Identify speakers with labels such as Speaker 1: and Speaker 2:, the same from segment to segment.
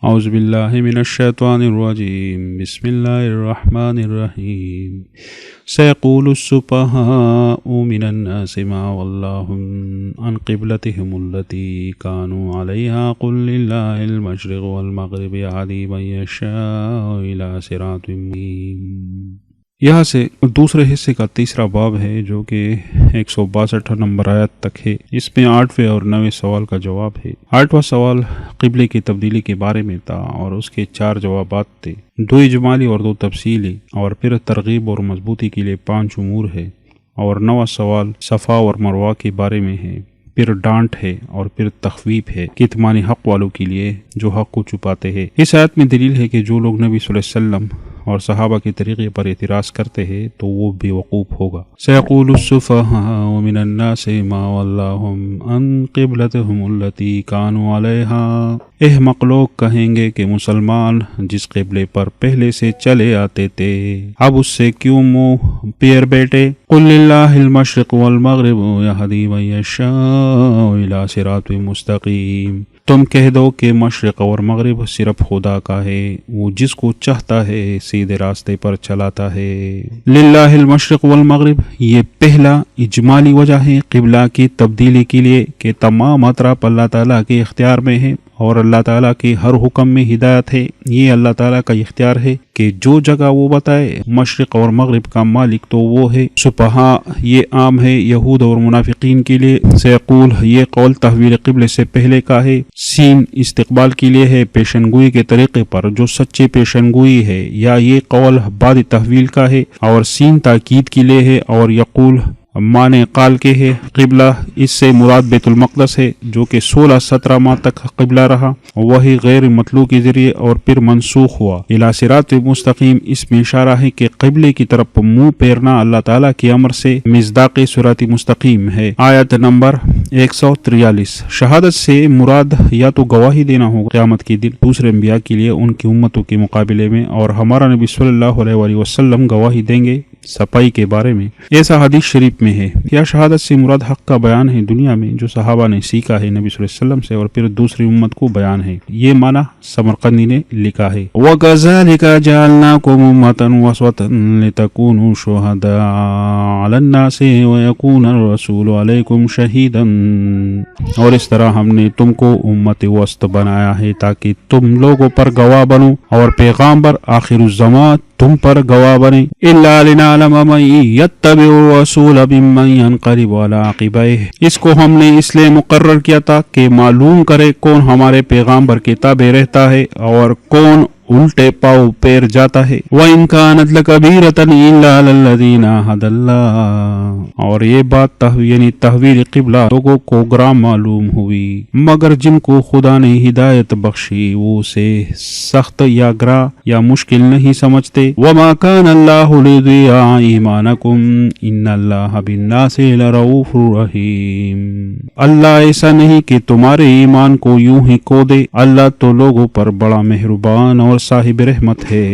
Speaker 1: اعوذ باللہ من الشیطان الرجیم بسم اللہ الرحمن الرحیم سیقول السفہاء من الناس ما ولاهم عن قبلتهم التي كانوا عليها قل لله المشرق والمغرب يهدي من يشاء إلى صراط مستقيم۔ یہاں سے دوسرے حصے کا تیسرا باب ہے جو کہ 162 نمبر آیت تک ہے۔ اس میں 8ویں اور 9ویں سوال کا جواب ہے۔ 8واں سوال قبلے کی تبدیلی کے بارے میں تھا اور اس کے 4 جوابات تھے، 2 اجمالی اور 2 تفصیلی، اور پھر ترغیب اور مضبوطی کے لیے 5 امور ہے۔ اور 9واں سوال صفا اور مروہ کے بارے میں ہے، پھر ڈانٹ ہے اور پھر تخویف ہے کتمان حق والوں کے لیے جو حق کو چھپاتے ہیں۔ اس آیت میں دلیل ہے کہ جو لوگ نبی صلی اللہ علیہ وسلم اور صحابہ کے طریقے پر اعتراض کرتے ہیں تو وہ بے وقوف ہوگا۔ سیقول السفہاء من الناس ما ولاهم عن قبلتهم التي كانوا عليها، احمق لوگ کہیں گے کہ مسلمان جس قبلے پر پہلے سے چلے آتے تھے اب اس سے کیوں منہ پیر بیٹھے۔ قل للہ المشرق والمغرب يهدي من يشاء الى صراط مستقیم، تم کہہ دو کہ مشرق اور مغرب صرف خدا کا ہے، وہ جس کو چاہتا ہے سیدھے راستے پر چلاتا ہے۔ للہ المشرق والمغرب، یہ پہلا اجمالی وجہ ہے قبلہ کی تبدیلی کے لیے کہ تمام اطراف اللہ تعالیٰ کے اختیار میں ہے اور اللہ تعالیٰ کے ہر حکم میں ہدایت ہے۔ یہ اللہ تعالیٰ کا اختیار ہے کہ جو جگہ وہ بتائے۔ مشرق اور مغرب کا مالک تو وہ ہے۔ سفہاء یہ عام ہے یہود اور منافقین کے لیے۔ سیقول یہ قول تحویل قبلے سے پہلے کا ہے۔ سین استقبال کے لیے ہے پیشن گوئی کے طریقے پر جو سچی پیشن گوئی ہے، یا یہ قول بعد تحویل کا ہے، اور سین تاکید کے لیے ہے، اور یقول معنی قال کے ہے۔ قبلہ اس سے مراد بیت المقدس ہے جو کہ 16-17 ماہ تک قبلہ رہا، وہی غیر مطلوع کے ذریعے اور پھر منسوخ ہوا۔ الی صراط مستقیم، اس میں اشارہ ہے کہ قبلے کی طرف منہ پھیرنا اللہ تعالیٰ کے امر سے مصداق صراط مستقیم ہے۔ آیت نمبر 143۔ شہادت سے مراد یا تو گواہی دینا ہوگا قیامت کے دن دوسرے انبیاء کے لیے ان کی امتوں کے مقابلے میں، اور ہمارا نبی صلی اللہ علیہ وآلہ وسلم گواہی دیں گے صفائی کے بارے میں۔ ایسا حدیث شریف میں ہے۔ یا شہادت سے مراد حق کا بیان ہے دنیا میں جو صحابہ نے سیکھا ہے نبی صلی اللہ علیہ وسلم سے، اور پھر دوسری امت کو بیان ہے۔ یہ معنی سمرقندی نے لکھا ہے۔ وَكَذَلِكَ جَعَلْنَاكُمْ أُمَّةً وَسَطًا لِتَكُونُوا شُهَدَاءَ عَلَى النَّاسِ وَيَكُونَ الرَّسُولُ عَلَيْكُمْ شَهِيدًا، اور اس طرح ہم نے تم کو امت وسط بنایا ہے تاکہ تم لوگوں پر گواہ بنو اور پیغامبر آخر الزمان تم پر گواہ بنے۔ إِلَّا لِنَعْلَمَ مَن يَتَّبِعُ الرَّسُولَ مِمَّن يَنقَلِبُ عَلَىٰ عَقِبَيْهِ، اس کو ہم نے اس لیے مقرر کیا تھا کہ معلوم کرے کون ہمارے پیغامبر کے تابع رہتا ہے اور کون الٹے پاؤں پیر جاتا ہے۔ وَإِن كَانَتْ لَكَبِيرَةً إِلَّا عَلَى الَّذِينَ هَدَى اللَّهُ، اور یہ بات یعنی تحویل قبلہ لوگوں کو گرام معلوم ہوئی مگر جن کو خدا نے ہدایت بخشی وہ اسے سخت یا گرا یا مشکل نہیں سمجھتے۔ وَمَا كَانَ اللَّهُ لِيُضِيعَ إِيمَانَكُمْ إِنَّ اللَّهَ بِالنَّاسِ لَرَءُوفٌ رَحِيمٌ، اللہ ایسا نہیں کہ تمہارے ایمان کو یوں ہی کھو دے، اللہ تو لوگوں پر بڑا مہربان اور صاحب رحمت ہے۔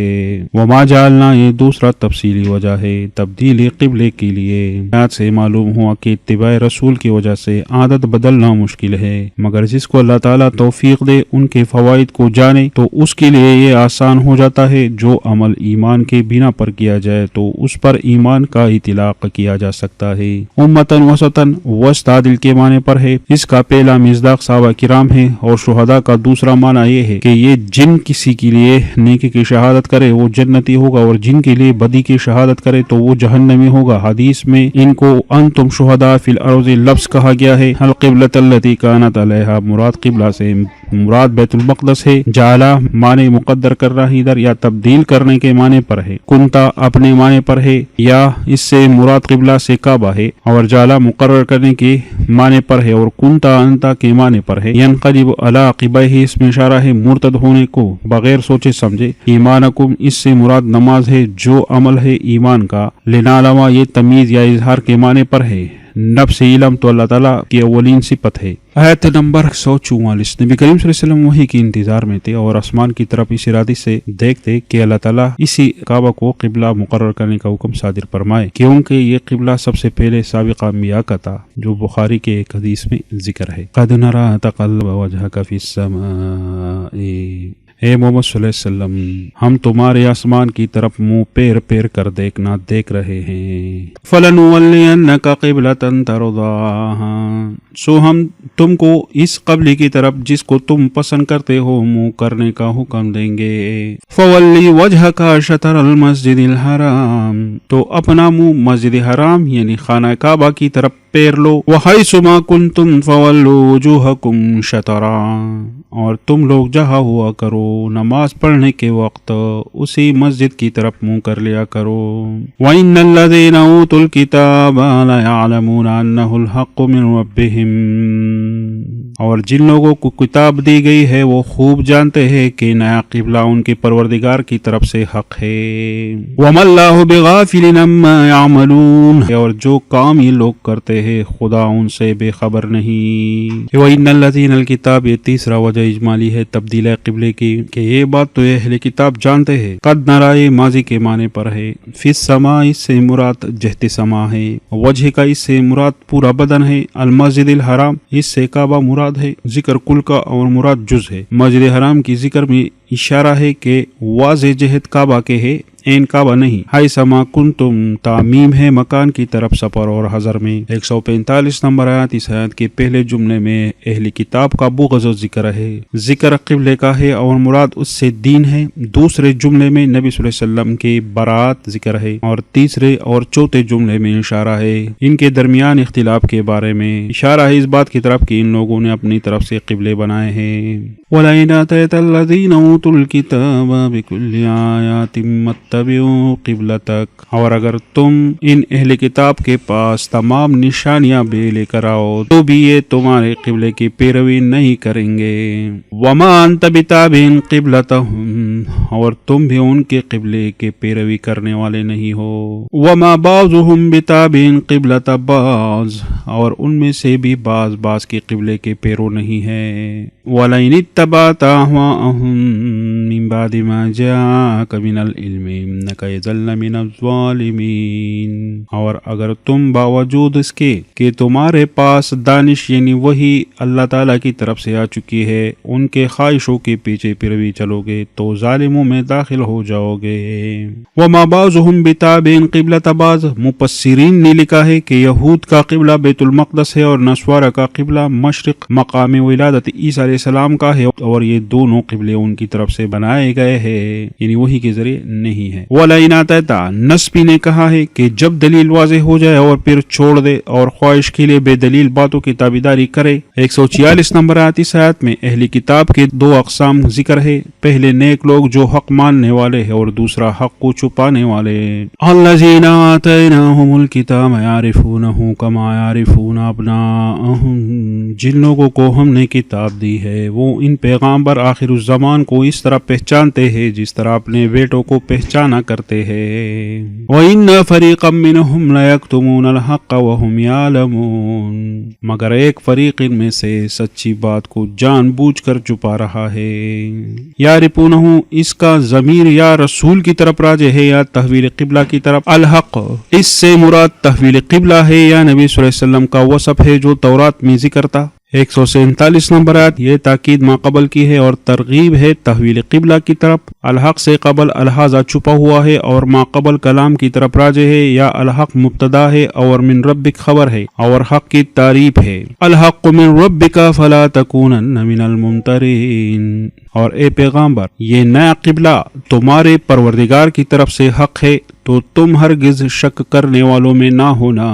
Speaker 1: وما جعلنا، یہ دوسرا تفصیلی وجہ ہے تبدیلی قبلے کے لیے۔ آیات سے معلوم ہوا کہ اتباع رسول کی وجہ سے عادت بدلنا مشکل ہے، مگر جس کو اللہ تعالیٰ توفیق دے ان کے فوائد کو جانے تو اس کے لیے یہ آسان ہو جاتا ہے۔ جو عمل ایمان کے بنا پر کیا جائے تو اس پر ایمان کا اطلاق کیا جا سکتا ہے۔ امتاً وسطاً وسط عادل کے معنی پر ہے، اس کا پہلا مصداق صحابہ کرام ہے، اور شہداء کا دوسرا معنی یہ ہے کہ یہ جن کسی کے لیے نیکی کی شہادت کرے وہ جنتی ہوگا، اور جن کے لیے بدی کی شہادت کرے تو وہ جہنمی ہوگا۔ حدیث میں ان کو انتم شہداء فی الارض لفظ کہا گیا ہے۔ القبلۃ التی کانت علیہا، مراد قبلہ سے مراد بیت المقدس ہے۔ جعلہ معنی مقدر کر رہا ادھر یا تبدیل کرنے کے معنی پر ہے۔ کنتا اپنے معنی پر ہے، یا اس سے مراد قبلہ سے کعبہ ہے، اور جعلہ مقرر کرنے کے معنی پر ہے، اور کنتا انتا کے معنی پر ہے۔ ینقلب علی عقبیہ، اس میں اشارہ ہے مرتد ہونے کو بغیر سوچے سمجھے۔ ایمانکم، اس سے مراد نماز ہے جو عمل ہے ایمان کا۔ لنعلم، یہ تمیز یا اظہار کے معنی پر ہے۔ نفس علم تو اللہ تعالیٰ کی اولین صفت ہے۔ آیت نمبر 144۔ نبی کریم صلی اللہ علیہ وسلم وحی کے انتظار میں تھے اور آسمان کی طرف اس ارادے سے دیکھتے کہ اللہ تعالیٰ اسی کعبہ کو قبلہ مقرر کرنے کا حکم صادر فرمائے، کیونکہ یہ قبلہ سب سے پہلے سابق انبیاء کا تھا، جو بخاری کے ایک حدیث میں ذکر ہے۔ قد نرى تقلب وجهك في السماء، اے محمد صلی اللہ علیہ وسلم، ہم تمہارے آسمان کی طرف منہ پیر پیر کر دیکھ رہے ہیں۔ فَلَنُوَلِّيَنَّكَ قِبْلَةً تَرْضَاهَا، سو ہم تم کو اس قبلے کی طرف جس کو تم پسند کرتے ہو منہ کرنے کا حکم دیں گے۔ فَوَلِّ وَجْهَكَ شَطْرَ الْمَسْجِدِ الْحَرَامِ، تو اپنا منہ مسجد حرام یعنی خانہ کعبہ کی طرف پیر لو۔ وَحَيْثُ مَا كُنْتُمْ فَوَلُّوا وُجُوهَكُمْ شَطْرَهُ، اور تم لوگ جہاں ہوا کرو نماز پڑھنے کے وقت اسی مسجد کی طرف منہ کر لیا کرو۔ وَإِنَّ الَّذِينَ أُوتُوا الْكِتَابَ لَيَعْلَمُونَ أَنَّهُ الْحَقُّ مِنْ رَبِّهِمْ، اور جن لوگوں کو کتاب دی گئی ہے وہ خوب جانتے ہیں کہ نیا قبلہ ان کے پروردگار کی طرف سے حق ہے۔ وَمَا اللَّهُ بِغَافِلٍ عَمَّا يَعْمَلُونَ، اور جو کام یہ لوگ کرتے ہیں خدا ان سے بے خبر نہیں۔ وَإِنَّ الَّذِينَ الْكِتَابِ، یہ تیسرا وجہ اجمالی ہے تبدیل قبلے کی کہ یہ بات تو اہل کتاب جانتے ہیں۔ قد نرائے ماضی کے معنی پر ہے۔ فی السماء، اس سے مراد جہت سما ہے۔ وجہ کا اس سے مراد پورا بدن ہے۔ المسجد الحرام، اس سے کعبہ مراد ہے۔ ذکر کل کا اور مراد جز ہے۔ مسجد حرام کی ذکر میں اشارہ ہے کہ واضح جہت کعبہ کے ہے، این کعبہ نہیں۔ ہائی سما کنتم، تعمیم ہے مکان کی طرف سفر اور حضر میں۔ 145 نمبر آیات، اس آیت کے پہلے جملے میں اہل کتاب کا بغض ذکر ہے، ذکر قبلے کا ہے اور مراد اس سے دین ہے۔ دوسرے جملے میں نبی صلی اللہ علیہ وسلم کے برات ذکر ہے اور تیسرے اور چوتھے جملے میں اشارہ ہے ان کے درمیان اختلاف کے بارے میں، اشارہ ہے اس بات کی طرف کہ ان لوگوں نے اپنی طرف سے قبلے بنائے ہیں۔ وَلَئِنْ آتَيْتَ الَّذِينَ أُوتُوا الْكِتَابَ بِكُلِّ آيَاتٍ اتبعوا قبلتک، اور اگر تم ان اہل کتاب کے پاس تمام نشانیاں بھی لے کر آؤ تو بھی یہ تمہارے قبلے کی پیروی نہیں کریں گے۔ وما انت بتابع قبلتہم، اور تم بھی ان کے قبلے کے پیروی کرنے والے نہیں ہو۔ وما بعضهم بتابع قبلۃ بعض، اور ان میں سے بھی بعض کے قبلے کے پیرو نہیں ہے۔ وَلَئِنِ اتَّبَعْتَ أَهْوَاءَهُم مِّن بَعْدِ مَا جَاءَكَ مِنَ الْعِلْمِ إِنَّكَ إِذًا لَّمِنَ الظَّالِمِينَ، اور اگر تم باوجود اس کے کہ تمہارے پاس دانش یعنی وہی اللہ تعالیٰ کی طرف سے آ چکی ہے ان کے خواہشوں کے پیچھے پیروی چلو گے تو ظالموں میں داخل ہو جاؤ گے۔ وَمَا بَعْضُهُم بِتَابِعٍ قِبْلَةَ بَعْضٍ، مفسرین نے لکھا ہے کہ یہود کا قبلہ بیت المقدس ہے اور نصارہ کا قبلہ مشرق مقام ولادت عیسیٰ علیہ السلام کا ہے، اور یہ دونوں قبلے ان کی طرف سے بنائے گئے ہیں، یعنی وہی کے ذریعے نہیں ہے۔ وَلَئِنْ آتَيْتَ، نسبی نے کہا ہے کہ جب دلیل واضح ہو جائے اور پھر چھوڑ دے اور خواہش کے لیے بے دلیل باتوں کی تابعداری کرے۔ 146 نمبر آیت، اس آیت میں اہل کتاب کے دو اقسام ذکر ہے، پہلے نیک لوگ جو حق ماننے والے ہیں اور دوسرا حق کو چھپانے والے۔ الذین آتیناہم الکتاب یعرفونہ کما یعرفون ابناءہم، جن لوگوں کو ہم نے کتاب دی ہے وہ ان پیغامبر آخر الزمان کو اس طرح پہچانتے ہیں جس طرح اپنے بیٹوں کو پہچانا کرتے ہیں۔ وَإِنَّ فَرِيقًا مِّنْهُمْ لَيَكْتُمُونَ الْحَقَّ وَهُمْ يَعْلَمُونَ، مگر ایک فریق ان میں سے سچی بات کو جان بوجھ کر چھپا رہا ہے۔ یعرفونہ، اس کا ضمیر یا رسول کی طرف راجع ہے یا تحویل قبلہ کی طرف۔ الحق، اس سے مراد تحویل قبلہ ہے یا نبی صلی اللہ علیہ وسلم کا وصف ہے جو تورات میں ذکر تھا۔ 147 نمبر آیت، یہ تاکید ما قبل کی ہے اور ترغیب ہے تحویل قبلہ کی طرف۔ الحق سے قبل الحاظہ چھپا ہوا ہے اور ما قبل کلام کی طرف راجع ہے، یا الحق مبتدا ہے اور من ربک خبر ہے اور حق کی تعریف ہے۔ الحق من ربک فلا تکونن من الممترین، اور اے پیغامبر یہ نیا قبلہ تمہارے پروردگار کی طرف سے حق ہے تو تم ہرگز شک کرنے والوں میں نہ ہونا۔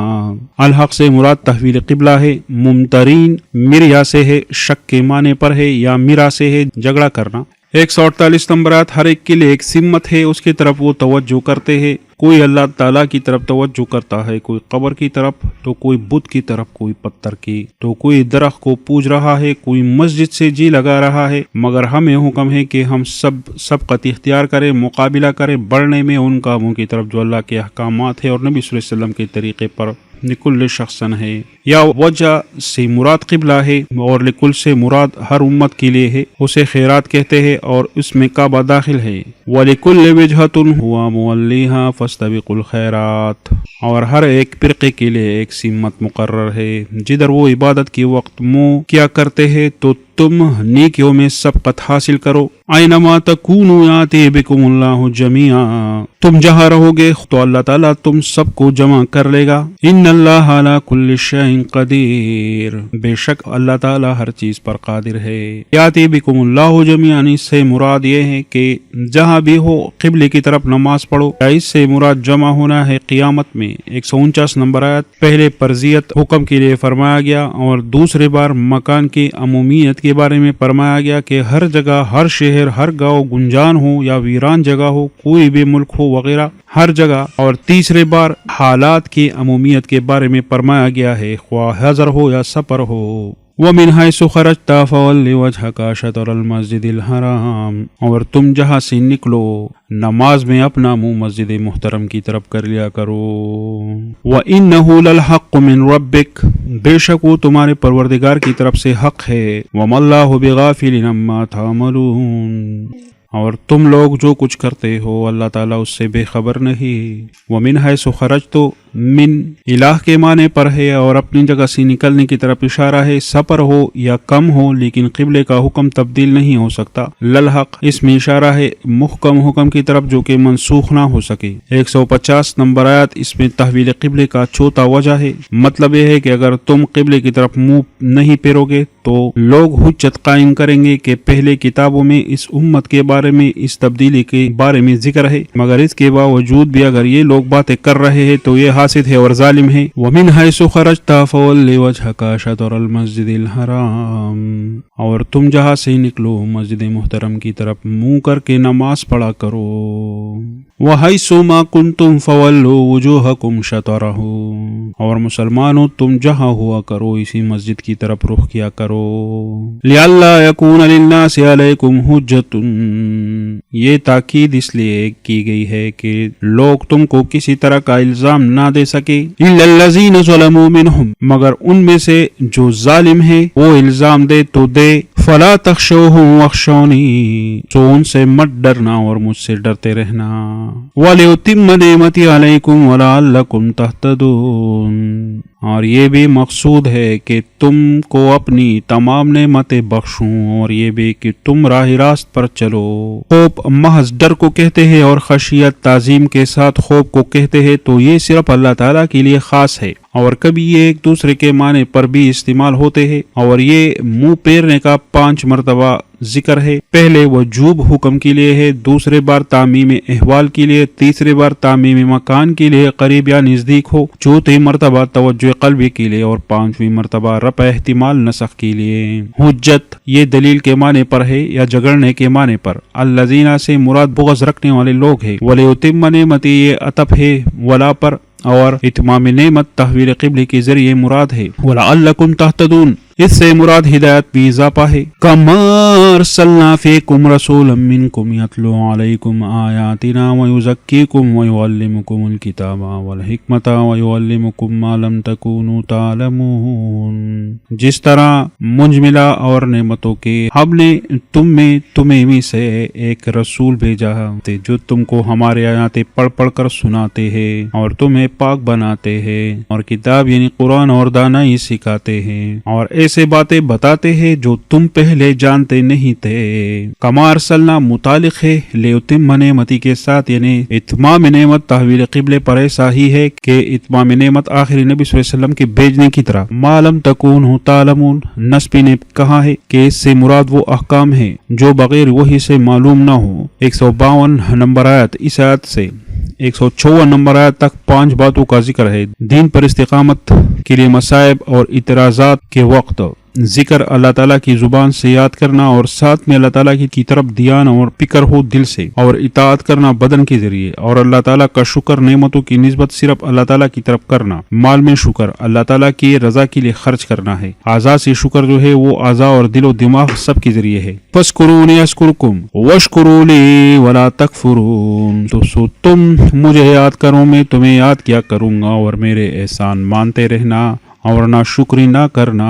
Speaker 1: الحق سے مراد تحویل قبلہ ہے، ممترین مریا سے ہے، شک کے معنی پر ہے، یا مرا سے ہے جھگڑا کرنا۔ 148 نمبر آیت، ہر ایک کے لیے ایک سمت ہے، اس کی طرف وہ توجہ کرتے ہیں۔ کوئی اللہ تعالیٰ کی طرف توجہ کرتا ہے، کوئی قبر کی طرف، تو کوئی بت کی طرف، کوئی پتھر کی، تو کوئی درخت کو پوج رہا ہے، کوئی مسجد سے جی لگا رہا ہے۔ مگر ہمیں حکم ہے کہ ہم سبقت اختیار کریں، مقابلہ کریں بڑھنے میں ان کاموں کی طرف جو اللہ کے احکامات ہیں اور نبی صلی اللہ علیہ وسلم کے طریقے پر۔ لکل شخصن ہے، یا وجہ سے مراد قبلہ ہے اور لکل سے مراد ہر امت کے لیے ہے، اسے خیرات کہتے ہیں اور اس میں کعبہ داخل ہے۔ وَلِكُلِّ وِجْهَةٌ هُوَ مُوَلِّيهَا فَاسْتَبِقُوا الْخَيْرَاتِ، اور ہر ایک فرقے کے لیے ایک سمت مقرر ہے، جدھر وہ عبادت کے وقت منہ کیا کرتے ہیں تو تم نیکیوں میں سبقت حاصل کرو. اینما تکونوا یاتی بکم اللہ جمیعا، تم جہاں رہو گے تو اللہ تعالیٰ تم سب کو جمع کر لے گا. ان اللہ علی کل شیء قدیر، بے شک اللہ تعالیٰ ہر چیز پر قادر ہے. یاتی بکم اللہ جمیعا، اس سے مراد یہ ہے کہ جہاں بھی ہو قبلے کی طرف نماز پڑھو. اس سے مراد جمع ہونا ہے قیامت میں. 149 نمبر آیت. پہلے پرزیت حکم کے لیے فرمایا گیا اور دوسری بار مکان کی عمومیت کے بارے میں فرمایا گیا کہ ہر جگہ، ہر شہر، ہر گاؤں، گنجان ہو یا ویران جگہ ہو، کوئی بھی ملک ہو وغیرہ، ہر جگہ. اور تیسری بار حالات کی عمومیت کے بارے میں فرمایا گیا ہے، خواہ حضر ہو یا سفر ہو. وَمِنْ حَيْثُ خَرَجْتَ فَوَلِّ وَجْهَكَ شَطْرَ الْمَسْجِدِ الْحَرَامِ، اور تم جہاں سے نکلو نماز میں اپنا منہ مسجد محترم کی طرف کر لیا کرو. وَإِنَّهُ لَلْحَقُّ مِنْ رَبِّكَ، بے شک وہ تمہارے پروردگار کی طرف سے حق ہے. وَمَا اللَّهُ بِغَافِلٍ عَمَّا تَعْمَلُونَ، اور تم لوگ جو کچھ کرتے ہو اللہ تعالیٰ اس سے بے خبر نہیں. وَمِنْ حَيْثُ خَرَجْتُ، من الہ کے معنی پر ہے اور اپنی جگہ سے نکلنے کی طرف اشارہ ہے. سفر ہو یا کم ہو لیکن قبلے کا حکم تبدیل نہیں ہو سکتا. للحق اس میں اشارہ ہے محکم حکم کی طرف جو کہ منسوخ نہ ہو سکے. 150 نمبر آیت. اس میں تحویل قبلے کا چوتھا وجہ ہے. مطلب یہ ہے کہ اگر تم قبلے کی طرف منہ نہیں پھیرو گے تو لوگ حجت قائم کریں گے کہ پہلے کتابوں میں اس امت کے بارے میں اس تبدیلی کے بارے میں ذکر ہے، مگر اس کے باوجود بھی اگر یہ لوگ باتیں کر رہے ہیں تو یہ حاسد ہے اور ظالم ہے. وَمِنْ حَيْثُ خَرَجْتَ فَوَلِّ وَجْهَكَ شَطْرَ الْمَسْجِدِ الْحَرَامِ، اور تم جہاں سے نکلو مسجد محترم کی طرف منہ کر کے نماز پڑھا کرو. وَحَيْثُ مَا كُنْتُمْ فَوَلُّوا وُجُوهَكُمْ شَطْرَهُ، اور مسلمانوں تم جہاں ہوا کرو اسی مسجد کی طرف رخ کیا کرو. لِأَلَّا يَكُونَ لِلنَّاسِ عَلَيْكُمْ حُجَّةٌ، یہ تاکید اس لیے کی گئی ہے کہ لوگ تم کو کسی طرح کا الزام نہ دے سکے. إِلَّا الَّذِينَ ظَلَمُوا مِنْهُمْ، مگر ان میں سے جو ظالم ہے وہ الزام دے تو دے. فَلَا تَخْشَوْهُمْ وَاخْشَوْنِي، تو ان سے مت ڈرنا اور مجھ سے ڈرتے رہنا. وَلِأُتِمَّ نِعْمَتِي عَلَيْكُمْ وَلَعَلَّكُمْ تَهْتَدُونَ، اور یہ بھی مقصود ہے کہ تم کو اپنی تمام نعمتیں بخشوں اور یہ بھی کہ تم راہ راست پر چلو. خوف محض ڈر کو کہتے ہیں اور خشیت تعظیم کے ساتھ خوف کو کہتے ہیں، تو یہ صرف اللہ تعالیٰ کے لیے خاص ہے اور کبھی یہ ایک دوسرے کے معنی پر بھی استعمال ہوتے ہیں. اور یہ منہ پھیرنے کا 5 مرتبہ ذکر ہے. پہلے وجوب حکم کے لیے ہے، دوسرے بار تعمیم احوال کے لیے، تیسرے بار تعمیم مکان کے لیے قریب یا نزدیک ہو، چوتھی مرتبہ توجہ قلبی کے لیے اور 5ویں مرتبہ رفع احتمال نسخ کے لیے. حجت یہ دلیل کے معنی پر ہے یا جگڑنے کے معنی پر. الذین سے مراد بغض رکھنے والے لوگ ہیں. وَلِيُتِمَّ نِعْمَتِهِ یہ عطف ہے ولا پر، اور اتمام نعمت تحویل قبلے کے ذریعے مراد ہے. وَلَعَلَّكُمْ تَهْتَدُونَ اس سے مراد ہدایت بھی اضافہ ہے. كَمَا أَرْسَلْنَا فِيكُمْ رَسُولًا مِّنْكُمْ يَتْلُو عَلَيْكُمْ آيَاتِنَا وَيُزَكِّيكُمْ وَيُعَلِّمُكُمُ الْكِتَابَ وَالْحِكْمَةَ وَيُعَلِّمُكُمْ مَا لَمْ تَكُونُوا تَعْلَمُونَ، جس طرح منج ملا اور نعمتوں کے ہم نے تمہیں بھی سے ایک رسول بھیجا ہے جو تم کو ہمارے آیاتیں پڑھ پڑھ کر سناتے ہیں اور تمہیں پاک بناتے ہیں اور کتاب یعنی قرآن اور دانائی سکھاتے ہیں اور ایسے باتیں بتاتے ہیں جو تم پہلے جانتے نہیں تھے. کما ارسلنا متعلق ہے لیتم نعمتی کے ساتھ، یعنی اتمام نعمت تحویل قبلے پر ایسا ہی ہے کہ اتمام نعمت آخری نبی صلی اللہ علیہ وسلم کے بھیجنے کی طرح. ما لم تکونوا تعلمون، نسبی نے کہا ہے کہ اس سے مراد وہ احکام ہے جو بغیر وحی سے معلوم نہ ہو. 152 نمبر آیت. اس آیت سے 154 نمبر آیت تک 5 باتوں کا ذکر ہے. دین پر استقامت کے لیے مصائب اور اعتراضات کے وقت ذکر اللہ تعالیٰ کی زبان سے یاد کرنا اور ساتھ میں اللہ تعالیٰ کی طرف دھیان اور فکر ہو دل سے، اور اطاعت کرنا بدن کے ذریعے، اور اللہ تعالیٰ کا شکر نعمتوں کی نسبت صرف اللہ تعالیٰ کی طرف کرنا. مال میں شکر اللہ تعالیٰ کی رضا کے لیے خرچ کرنا ہے. اعضاء سے شکر جو ہے وہ اعضاء اور دل و دماغ سب کے ذریعے ہے. فاذکرونی اذکرکم واشکروا لی ولا تکفرون، تو تم مجھے یاد کرو میں تمہیں یاد کیا کروں گا اور میرے احسان مانتے رہنا اور نہ شکری نہ کرنا.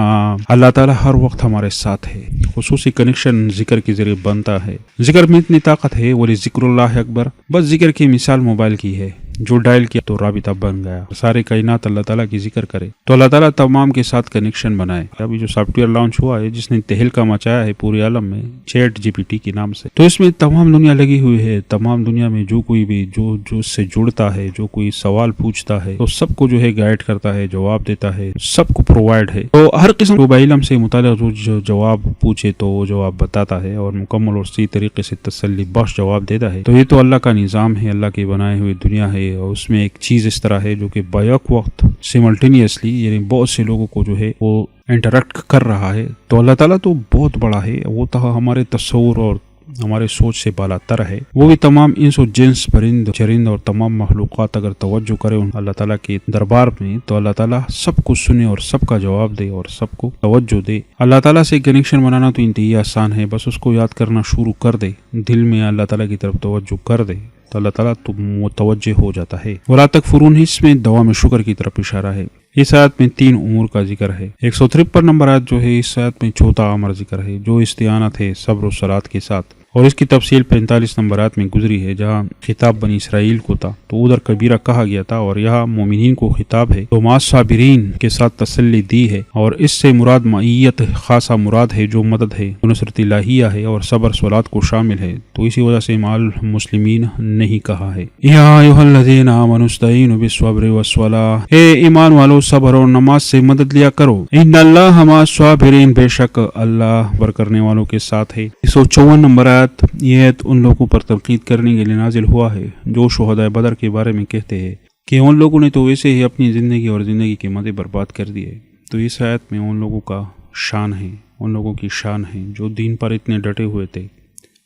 Speaker 1: اللہ تعالیٰ ہر وقت ہمارے ساتھ ہے. خصوصی کنیکشن ذکر کے ذریعے بنتا ہے. ذکر میں اتنی طاقت ہے، ولی ذکر اللہ اکبر. بس ذکر کی مثال موبائل کی ہے. جو ڈائل کیا تو رابطہ بن گیا، سارے کائنات اللہ تعالیٰ کی ذکر کرے تو اللہ تعالیٰ تمام کے ساتھ کنیکشن بنائے۔ ابھی جو سافٹ ویئر لانچ ہوا ہے جس نے تہلکہ مچایا ہے پورے عالم میں، چیٹ GPT کے نام سے، تو اس میں تمام دنیا لگی ہوئی ہے۔ تمام دنیا میں جو کوئی بھی جو اس سے جڑتا ہے، جو کوئی سوال پوچھتا ہے، تو سب کو جو ہے گائیڈ کرتا ہے، جواب دیتا ہے، سب کو پرووائڈ ہے۔ تو ہر قسم کے علم سے متعلق جو جواب پوچھے تو وہ جواب بتاتا ہے اور مکمل اور صحیح طریقے سے تسلی بخش جواب دیتا ہے۔ تو یہ تو اللہ کا نظام ہے، اللہ کی بنائی ہوئی دنیا ہے، اور اس میں ایک چیز اس طرح ہے جو کہ بیک وقت سیملٹینیسلی یعنی بہت سے لوگوں کو جو ہے وہ انٹریکٹ کر رہا ہے۔ تو اللہ تعالیٰ تو بہت بڑا ہے، وہ تو ہمارے تصور اور ہمارے سوچ سے بالا تر ہے۔ وہ بھی تمام انس و جنس، پرند چرند اور تمام مخلوقات اگر توجہ کرے اللہ تعالیٰ کے دربار میں تو اللہ تعالیٰ سب کو سنے اور سب کا جواب دے اور سب کو توجہ دے۔ اللہ تعالیٰ سے کنیکشن بنانا تو انتہائی آسان ہے، بس اس کو یاد کرنا شروع کر دے، دل میں اللہ تعالیٰ کی طرف توجہ کر دے تو اللہ تعالیٰ تو متوجہ ہو جاتا ہے۔ وَلَا تَكْفُرُونَ اس میں دوام شکر کی طرف اشارہ ہے۔ اس آیت میں 3 امور کا ذکر ہے۔ 153 نمبر آیت جو ہے اس آیت میں 4 امر ذکر ہے جو استعانت ہے صبر و صلات کے ساتھ، اور اس کی تفصیل 45 نمبر آیت میں گزری ہے، جہاں خطاب بنی اسرائیل کو تھا تو ادھر کبیرہ کہا گیا تھا، اور یہاں مومنین کو خطاب ہے تو مع صابرین کے ساتھ تسلی دی ہے، اور اس سے مراد معیت خاصہ مراد ہے جو مدد ہے، نصرت الہیہ ہے، اور صبر صلات کو شامل ہے، تو اسی وجہ سے مع المسلمین نہیں کہا ہے۔ یا ایھا الذین آمنوا استعینوا بالصبر والصلاۃ، اے ایمان والو صبر اور نماز سے مدد لیا کرو، ان اللہ مع الصابرین، بے شک اللہ صبر کرنے والوں کے ساتھ ہے۔ 154 نمبر یہ آیت ان لوگوں پر تنقید کرنے کے لیے نازل ہوا ہے جو شہداء بدر کے بارے میں کہتے ہیں کہ ان لوگوں نے تو ویسے ہی اپنی زندگی اور زندگی کے مزے برباد کر دیے۔ تو اس آیت میں ان لوگوں کا شان ہے، ان لوگوں کی شان ہے جو دین پر اتنے ڈٹے ہوئے تھے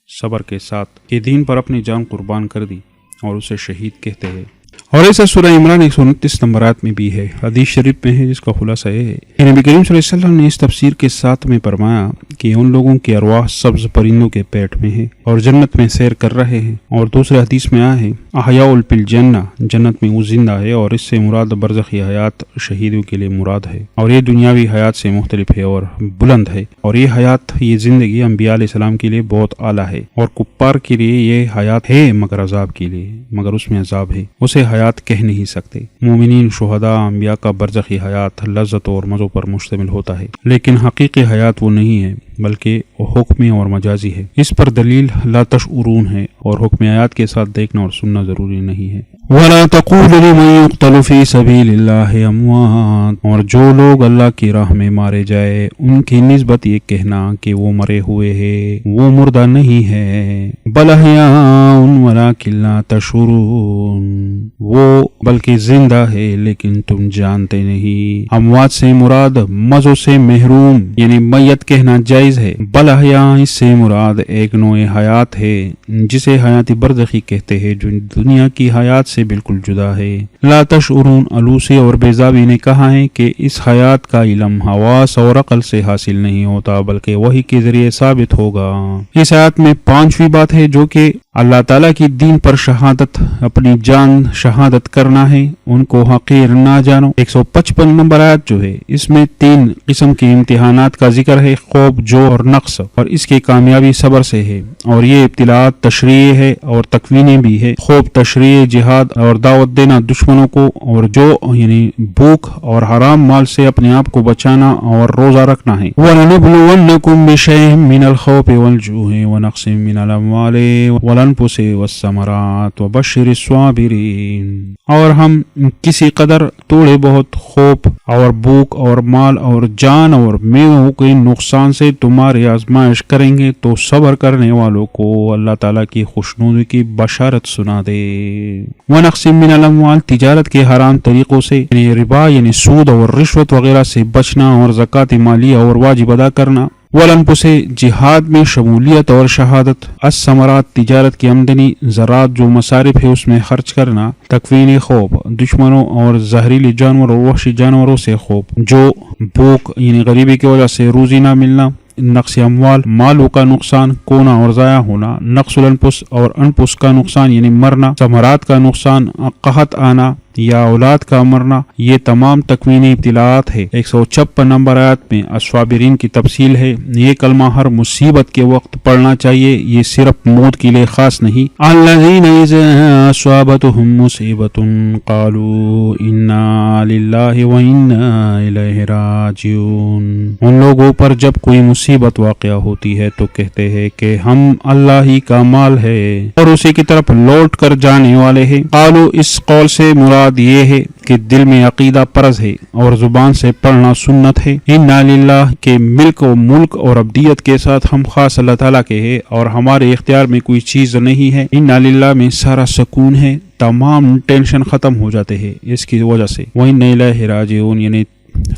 Speaker 1: صبر کے ساتھ کہ دین پر اپنی جان قربان کر دی، اور اسے شہید کہتے ہیں۔ اور ایسا سورہ عمران 129 نمبر آیت میں بھی ہے، حدیث شریف میں ہے، جس کا خلاصہ یہ ہے کہ نبی کریم صلی اللہ علیہ وسلم نے اس تفسیر کے ساتھ میں فرمایا کہ ان لوگوں کی ارواح سبز پرندوں کے پیٹ میں ہے اور جنت میں سیر کر رہے ہیں، اور دوسرے حدیث میں آیا ہے احیاء فی الجنہ، جنت میں وہ زندہ ہے، اور اس سے مراد برزخی حیات شہیدوں کے لیے مراد ہے، اور یہ دنیاوی حیات سے مختلف ہے اور بلند ہے، اور یہ حیات، یہ زندگی انبیاء علیہ السلام کے لیے بہت اعلیٰ ہے، اور کفار کے لیے یہ حیات ہے مگر عذاب کے لیے، مگر اس میں عذاب ہے، اسے حیات کہہ نہیں سکتے۔ مومنین، شہداء، انبیاء کا برزخی حیات لذتوں اور مزوں پر مشتمل ہوتا ہے، لیکن حقیقی حیات وہ نہیں ہے بلکہ وہ حکمی اور مجازی ہے۔ اس پر دلیل لا تشعرون ہے، اور حکم آیات کے ساتھ دیکھنا اور سننا ضروری نہیں ہے۔ وَلَا تَقُولُوا لِمَن يُقْتَلُ فِي سَبِيلِ اللَّهِ أَمْوَاتٌ، اور جو لوگ اللہ کی راہ میں مارے جائے ان کی نسبت یہ کہنا کہ وہ مرے ہوئے ہیں، وہ مردہ نہیں ہے، بل احیاء وَلَٰكِن لَا تَشْعُرُونَ، وہ بلکہ زندہ ہے لیکن تم جانتے نہیں۔ اموات سے مراد مزوں سے محروم یعنی میت کہنا جائز ہے، بل احیاء اس سے مراد ایک نوع حیات ہے جسے حیات برزخی کہتے ہیں، جو دنیا کی حیات سے بالکل جدا ہے۔ لا تشعرون، الوسی اور بیضاوی نے کہا ہے کہ اس حیات کا علم حواس اور عقل سے حاصل نہیں ہوتا بلکہ وحی کے ذریعے ثابت ہوگا۔ اس آیت میں 5ویں بات ہے جو کہ اللہ تعالیٰ کی دین پر شہادت، اپنی جان شہادت کرنا ہے، ان کو حقیر نہ جانو۔ 155 نمبر آیت جو ہے اس میں 3 قسم کے امتحانات کا ذکر ہے، خوف، جو اور نقص، اور اس کی کامیابی صبر سے ہے، اور یہ ابتلاءات تشریع ہے اور تکوینی بھی ہے۔ خوف تشریع، جہاد اور دعوت دینا دشمنوں کو، اور جو یعنی بھوک اور حرام مال سے اپنے آپ کو بچانا اور روزہ رکھنا ہے۔ وَلَنَبْلُوَنَّكُمْ بِشَيْءٍ مِّنَ الْخَوْفِ وَالْجُوعِ وَنَقْصٍ مِّنَ الْأَمْوَالِ وَالْأَنفُسِ وَالثَّمَرَاتِ وَبَشِّرِ الصَّابِرِينَ، اور ہم کسی قدر تھوڑے بہت خوف اور بھوک اور مال اور جان اور میووں کے نقصان سے تمہاری آزمائش کریں گے، تو صبر کرنے والوں کو اللہ تعالیٰ کی خوشنودی کی بشارت سنا دے۔ وَنَقْصٍ مِّنَ الْأَمْوَالِ، تجارت کے حرام طریقوں سے یعنی ربا یعنی سود اور رشوت وغیرہ سے بچنا، اور زکوٰۃ مالیہ اور واجب ادا کرنا۔ وَالْأَنفُسِ، جہاد میں شمولیت اور شہادت۔ الثمرات، تجارت کی آمدنی، زراعت جو مصارف ہے اس میں خرچ کرنا۔ تکوین خوف، دشمنوں اور زہریلی جانور اور وحشی جانوروں سے خوف، جو بھوک یعنی غریبی کی وجہ سے روزی نہ ملنا۔ نقص اموال، مالوں کا نقصان، کونا اور ضائع ہونا۔ نقص الانفس، اور انفس کا نقصان یعنی مرنا۔ ثمرات کا نقصان، قحط آنا، یا اولاد کا مرنا، یہ تمام تکوینی ابتلاءات ہے۔ 156 نمبر آیت میں الصابرین کی تفصیل ہے۔ یہ کلمہ ہر مصیبت کے وقت پڑھنا چاہیے، یہ صرف موت کے لیے خاص نہیں۔ الذین اذا اصابتهم مصیبۃ قالوا انا للہ وانا الیہ راجعون۔ ان لوگوں پر جب کوئی مصیبت واقع ہوتی ہے تو کہتے ہیں کہ ہم اللہ ہی کا مال ہے اور اسی کی طرف لوٹ کر جانے والے ہیں۔ قالوا، اس قول سے مراد یہ ہے کہ دل میں عقیدہ پرز ہے اور زبان سے پڑھنا سنت ہے۔ انا للہ کے ملک و ملک اور عبدیت کے ساتھ ہم خاص اللہ تعالیٰ کے ہیں اور ہمارے اختیار میں کوئی چیز نہیں ہے۔ انا للہ میں سارا سکون ہے، تمام ٹینشن ختم ہو جاتے ہیں اس کی وجہ سے۔ وَإِنَّ إِلَيْهِ راجعون، یعنی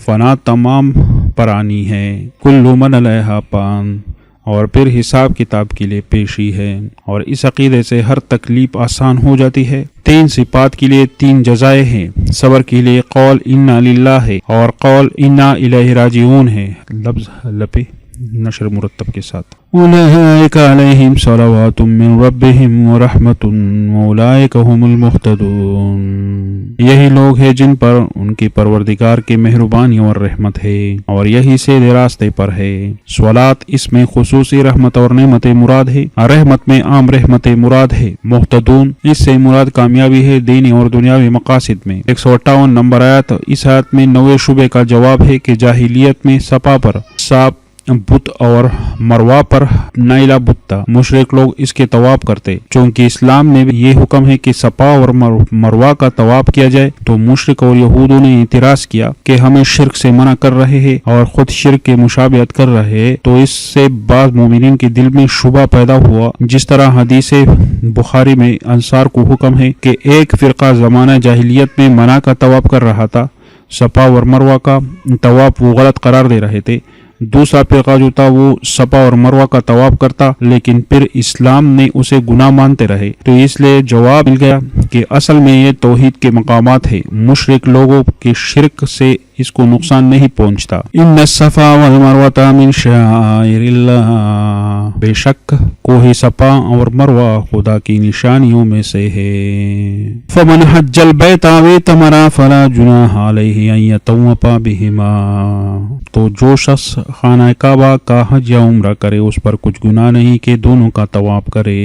Speaker 1: فنا تمام پر آنی ہے۔ کل من علیہا فان، اور پھر حساب کتاب کے لیے پیشی ہے، اور اس عقیدے سے ہر تکلیف آسان ہو جاتی ہے۔ 3 صفات کے لیے 3 جزائیں ہیں۔ صبر کے لیے قول انا للہ ہے اور قول انا الیہ راجعون ہے، لفظ لپے نشر مرتب کے ساتھ۔ اولئک علیہم صلوات من ربہم ورحمۃ واولئک هم المہتدون، یہی لوگ ہیں جن پر ان کی پروردگار کی مہربانی اور رحمت ہے اور یہی سیدھے راستے پر ہے۔ صلوات اس میں خصوصی رحمت اور نعمت مراد ہے، رحمت میں عام رحمت مراد ہے۔ مہتدون اس سے مراد کامیابی ہے دینی اور دنیاوی مقاصد میں۔ 158 نمبر آیت، اس آیت میں 9 شبے کا جواب ہے کہ جاہلیت میں صفا پر صاف بت اور مروہ پر نائلہ بت تھا، مشرک لوگ اس کے طواف کرتے۔ چونکہ اسلام میں یہ حکم ہے کہ صفا اور مروہ کا طواف کیا جائے تو مشرک اور یہودوں نے اعتراض کیا کہ ہمیں شرک سے منع کر رہے ہیں اور خود شرک کے مشابہت کر رہے ہیں، تو اس سے بعض مومنین کے دل میں شبہ پیدا ہوا۔ جس طرح حدیث بخاری میں انصار کو حکم ہے کہ ایک فرقہ زمانہ جاہلیت میں منع کا طواف کر رہا تھا، صفا اور مروہ کا طواف وہ غلط قرار دے رہے تھے۔ دوسرا فرقہ جو تھا وہ صفا اور مروہ کا طواف کرتا، لیکن پھر اسلام نے اسے گناہ مانتے رہے، تو اس لیے جواب مل گیا کہ اصل میں یہ توحید کے مقامات ہے، مشرک لوگوں کے شرک سے اس کو نقصان نہیں پہنچتا۔ ان الصفا والمروۃ من شعائر اللہ، بے شک کوہ صفا اور مروہ خدا کی نشانیوں میں سے ہے۔ فمن حج البیت او اعتمر فلا جناح علیہ ان یطوف بہما، تو جو شخص خانہ کعبہ کا حج یا عمرہ کرے اس پر کچھ گناہ نہیں کہ دونوں کا طواف کرے۔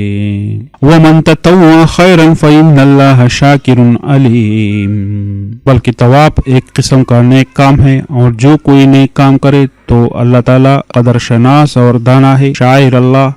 Speaker 1: ومن تطوع خیرا فإن اللہ شاکر علیم، بلکہ طواف ایک قسم کا نیک کام ہے اور جو کوئی نیک کام کرے تو اللہ تعالیٰ قدر شناس اور دانا ہے۔ شاعر اللہ،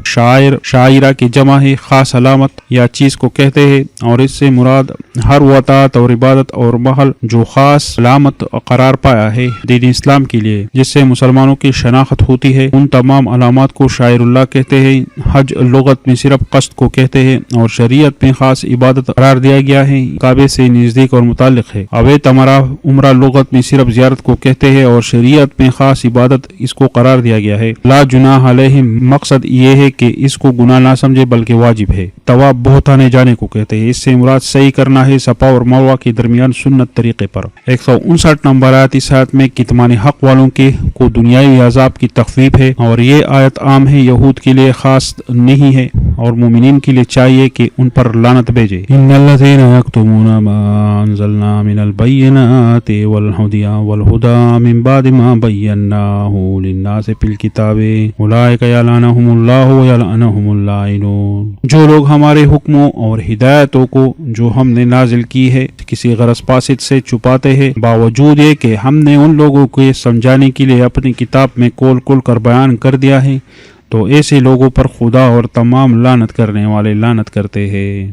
Speaker 1: شاعرہ کی جمع ہے، خاص علامت یا چیز کو کہتے ہیں، اور اس سے مراد ہر وہ اطاعت اور عبادت اور محل جو خاص علامت قرار پایا ہے دین اسلام کے لیے، جس سے مسلمانوں کی شناخت ہوتی ہے، ان تمام علامات کو شاعر اللہ کہتے ہیں۔ حج لغت میں صرف قصد کو کہتے ہیں اور شریعت میں خاص عبادت قرار دیا گیا ہے، کعبے سے نزدیک اور متعلق ہے۔ اب تمرا عمرہ لغت میں صرف زیارت کو کہتے ہیں اور شریعت میں خاص عبادت اس کو قرار دیا گیا ہے۔ لا جناح علیہ مقصد یہ ہے کہ اس کو گناہ نہ سمجھے بلکہ واجب ہے۔ طواف بہت آنے جانے کو کہتے ہیں، اس سے مراد صحیح کرنا ہے صفا اور مروہ کے درمیان سنت طریقے پر۔ 159 نمبر آیت، اس آیت میں کتمان حق والوں کے کو دنیاوی عذاب کی تخفیف ہے اور یہ آیت عام ہے، یہود کے لیے خاص نہیں ہے اور مومنین کے لیے چاہیے کہ ان پر لعنت بھیجے۔ ان الذین یکتمون ما انزلنا من البینات والہدی من بعد ما بیناہ للناس فی الکتاب اولئک یلعنہم اللہ ویلعنہم اللاعنون، جو لوگ ہمارے حکموں اور ہدایتوں کو جو ہم نے نازل کی ہے کسی غرض فاسد سے چھپاتے ہیں، باوجود یہ کہ ہم نے ان لوگوں کو سمجھانے کے لیے اپنی کتاب میں کھول کھول کر بیان کر دیا ہے، تو ایسے لوگوں پر خدا اور تمام لعنت کرنے والے لعنت کرتے ہیں۔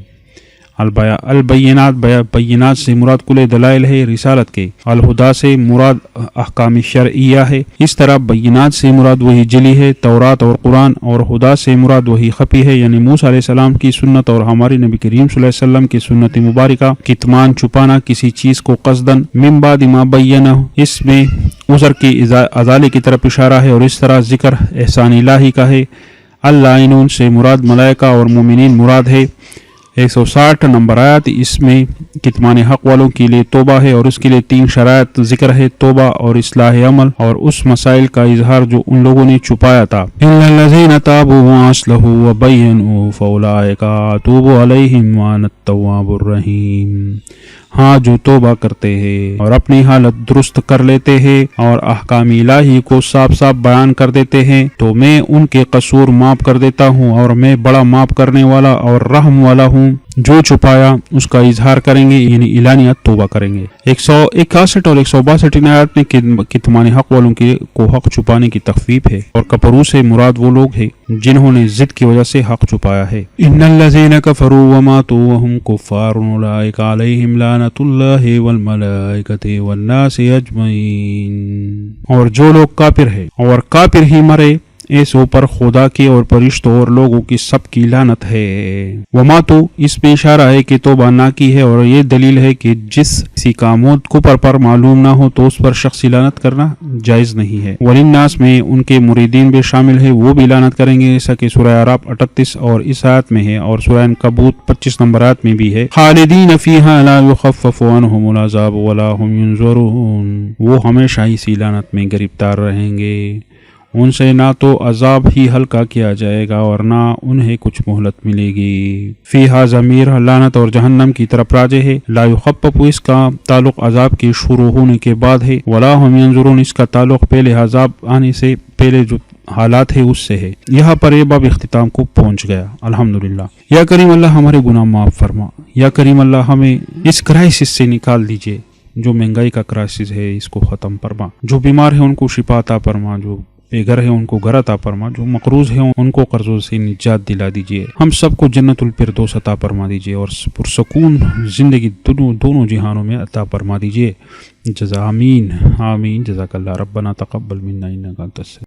Speaker 1: البینات، بینات سے مراد کل دلائل ہے رسالت کے، الہدا سے مراد احکام شرعیہ ہے۔ اس طرح بینات سے مراد وہی جلی ہے، تورات اور قرآن، اور ہدا سے مراد وہی خفی ہے، یعنی موسیٰ علیہ السلام کی سنت اور ہمارے نبی کریم صلی اللہ علیہ وسلم کی سنت مبارکہ۔ کتمان چھپانا کسی چیز کو قصدن، من بعد ما بینہ، اس میں عذر کی ازالے کی طرف اشارہ ہے، اور اس طرح ذکر احسان الہی کا ہے۔ اللاعنون سے مراد ملائکہ اور مومنین مراد ہے۔ 160 نمبر آیت، اس میں کتمان حق والوں کے لیے توبہ ہے اور اس کے لیے 3 شرائط ذکر ہے، توبہ اور اصلاح عمل اور اس مسائل کا اظہار جو ان لوگوں نے چھپایا تھا۔ اِلَّا الَّذِينَ تَابُوا وَأَصْلَحُوا وَبَيَّنُوا فَأُولَٰئِكَ أَتُوبُ عَلَيْهِمْ وَأَنَا التَّوَّابُ الرَّحِيمُ۔ ہاں، جو توبہ کرتے ہیں اور اپنی حالت درست کر لیتے ہیں اور احکام الہی کو صاف صاف بیان کر دیتے ہیں تو میں ان کے قصور معاف کر دیتا ہوں اور میں بڑا معاف کرنے والا اور رحم والا ہوں۔ جو چھپایا اس کا اظہار کریں گے، یعنی اعلانیہ توبہ کریں گے۔ 161 اور 162 آیات میں کتمان حق والوں کو حق چھپانے کی تخفیف ہے، اور کفروا سے مراد وہ لوگ ہیں جنہوں نے ضد کی وجہ سے حق چھپایا ہے۔ ان الذین کفروا وماتوا وهم کفار اولئک علیہم لعنۃ اللہ والملائکۃ والناس اجمعین۔ اور جو لوگ کافر ہیں اور کافر ہی مرے، ایسوں پر خدا کے اور فرشتوں اور لوگوں کی سب کی لعنت ہے۔ وماتو، اس پہ اشارہ ہے کہ توبہ نہ کی ہے، اور یہ دلیل ہے کہ جس کسی کا موت کفر پر معلوم نہ ہو تو اس پر شخصی لعنت کرنا جائز نہیں ہے۔ وللناس میں ان کے مریدین بھی شامل ہے، وہ بھی لعنت کریں گے، جیسا کہ سورہ اعراف 38 اور اس آیت میں ہے، اور سورہ عنکبوت 25 نمبر آیت میں بھی ہے۔ خالدین فیہا لا یخفف عنہم العذاب ولا هم ینظرون۔ وہ ہمیشہ اسی لعنت میں گرفتار رہیں گے، ان سے نہ تو عذاب ہی ہلکا کیا جائے گا اور نہ انہیں کچھ مہلت ملے گی۔ فیہا ضمیر لعنت اور جہنم کی طرف راجع ہے۔ لا یخفف، اس کا تعلق عذاب کے شروع ہونے کے بعد ہے۔ ولا هم ینظرون، اس کا تعلق پہلے عذاب آنے سے پہلے جو حالات ہے اس سے ہے۔ یہاں پر یہ باب اختتام کو پہنچ گیا، الحمدللہ۔ یا کریم اللہ ہمارے گناہ معاف فرما، یا کریم اللہ ہمیں اس کرائسس سے نکال دیجئے، جو مہنگائی کا کرائسس ہے اس کو ختم فرما، جو بیمار ہیں ان کو شفا عطا فرما، جو بے گھر ہے ان کو گھر عطا فرما، جو مقروض ہیں ان کو قرضوں سے نجات دلا دیجیے، ہم سب کو جنت الفردوس عطا فرما دیجیے اور پرسکون زندگی دونوں جہانوں میں عطا فرما دیجیے۔ جزا آمین آمین۔ جزاک اللہ ربنا تقبل منا انک انت